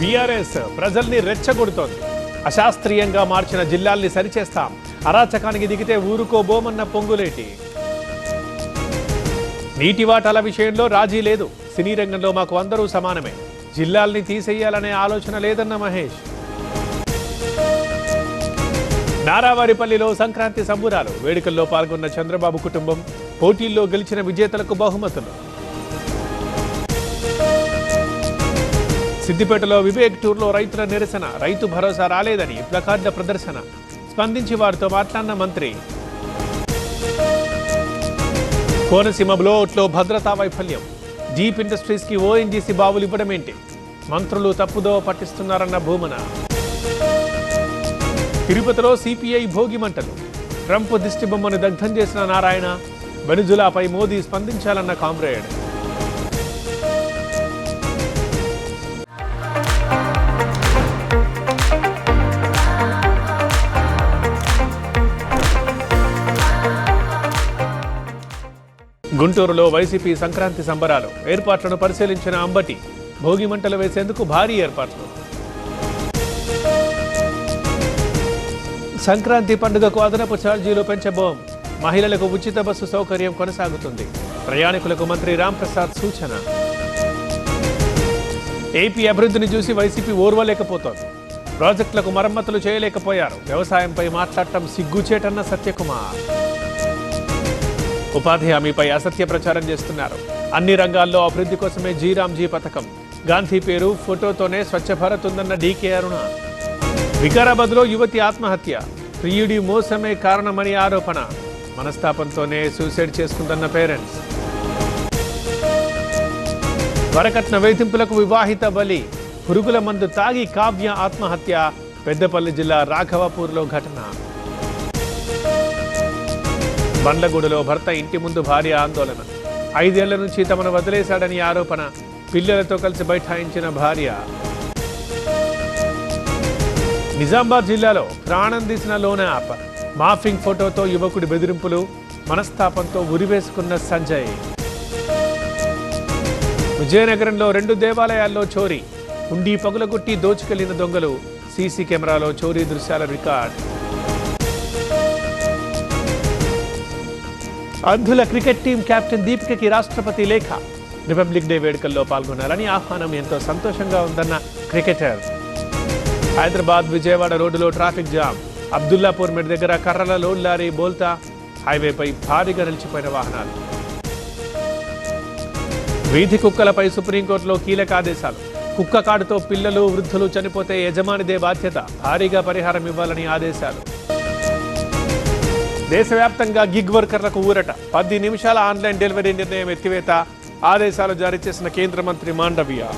BRS ప్రజల్ని రెచ్చగొడుతోంది. అశాస్త్రీయంగా మార్చిన జిల్లాల్ని సరిచేస్తాం, అరాచకానికి దిగితే ఊరుకోబోమన్న పొంగులేటి. నీటి వాటాల విషయంలో రాజీ లేదు, సినీ రంగంలో మాకు అందరూ సమానమే, జిల్లాల్ని తీసేయాలనే ఆలోచన లేదన్న మహేష్. నారావారిపల్లిలో సంక్రాంతి సంబురాలు, వేడుకల్లో పాల్గొన్న చంద్రబాబు కుటుంబం, పోటీల్లో గెలిచిన విజేతలకు బహుమతులు. సిద్దిపేటలో వివేక్ టూర్లో రైతుల నిరసన, రైతు భరోసా రాలేదని ప్లకార్డుల ప్రదర్శన, స్పందించి వారితో మాట్లాడిన మంత్రి. కోనసీమ బ్లోఅవుట్లో భద్రతా వైఫల్యం, డీప్ ఇండస్ట్రీస్ కి ఓఎన్జీసీ బావులు ఇవ్వడమేంటి, మంత్రులు తప్పుదో పట్టిస్తున్నారన్న భూమన. తిరుపతిలో సిపిఐ భోగి మంటలు, ట్రంప్ దిష్టిబొమ్మను దగ్ధం చేసిన నారాయణ, వెనుజులాపై మోదీ స్పందించాలన్న కామ్రేడ్. గుంటూరులో వైసీపీ సంక్రాంతి సంబరాలు, ఏర్పాట్లను పరిశీలించిన అంబటి, భోగి మంటలు వేసేందుకు భారీ ఏర్పాట్లు. సంక్రాంతి పండుగకు అదనపు ఛార్జీలు పెంచబోం, మహిళలకు ఉచిత బస్సు సౌకర్యం కొనసాగుతుంది, ప్రయాణికులకు మంత్రి రాంప్రసాద్ సూచన. ఏపీ అభివృద్ధిని చూసి వైసీపీ ఓర్వలేకపోతోంది, ప్రాజెక్టులకు మరమ్మతులు చేయలేకపోయారు, వ్యవసాయంపై మాట్లాడటం సిగ్గుచేటన్న సత్యకుమార్. ఉపాధి హామీపై అసత్య ప్రచారం చేస్తున్నారు, అన్ని రంగాల్లో అభివృద్ధి కోసమే జీరాంజీ పథకం, గాంధీ పేరు ఫోటోతోనే స్వచ్ఛ భారత్ ఉందన్న డీకే అరుణ. వికారాబాద్లో యువతి ఆత్మహత్య, ప్రియుడి మోసమే కారణమని ఆరోపణ, మనస్తాపంతోనే సూసైడ్ చేసుకుందన్న పేరెంట్స్. వరకట్న వేధింపులకు వివాహిత బలి, పురుగుల మందు తాగి కావ్య ఆత్మహత్య, పెద్దపల్లి జిల్లా రాఘవపూర్లో ఘటన. బండ్లగూడలో భర్త ఇంటి ముందు భార్య ఆందోళన, 5 ఏళ్ల నుంచి తమను వదిలేశాడని ఆరోపణ, పిల్లలతో కలిసి బైఠాయించిన భార్య. నిజామాబాద్ జిల్లాలో ప్రాణం తీసిన లోన్ యాప్, మాఫింగ్ ఫోటోతో యువకుడి బెదిరింపులు, మనస్తాపంతో ఉరివేసుకున్న సంజయ్. విజయనగరంలో 2 దేవాలయాల్లో చోరీ, హుండీ పగులగొట్టి దోచుకెళ్లిన దొంగలు, సీసీ కెమెరాలో చోరీ దృశ్యాల రికార్డ్. అంధుల క్రికెట్ టీం కెప్టెన్ దీపికకి రాష్ట్రపతి లేఖ, రిపబ్లిక్ డే వేడుకల్లో పాల్గొనాలని ఆహ్వానం, ఎంతో సంతోషంగా ఉందన్న క్రికెటర్. హైదరాబాద్ విజయవాడ రోడ్డులో ట్రాఫిక్ జామ్, అబ్దుల్లాపూర్ మెడ్ దగ్గర కర్రల లోడ్ లారీ బోల్తా, హైవేపై భారీగా నిలిచిపోయిన వాహనాలు. వీధి కుక్కలపై సుప్రీంకోర్టులో కీలక ఆదేశాలు, కుక్క కాటుతో పిల్లలు వృద్ధులు చనిపోతే యజమానిదే బాధ్యత, భారీగా పరిహారం ఇవ్వాలని ఆదేశాలు. దేశవ్యాప్తంగా గిగ్ వర్కర్లకు ఊరట, 10 నిమిషాల ఆన్లైన్ డెలివరీ నిర్ణయం ఎత్తివేత, ఆదేశాలు జారీ చేసిన కేంద్ర మంత్రి మాండవియా.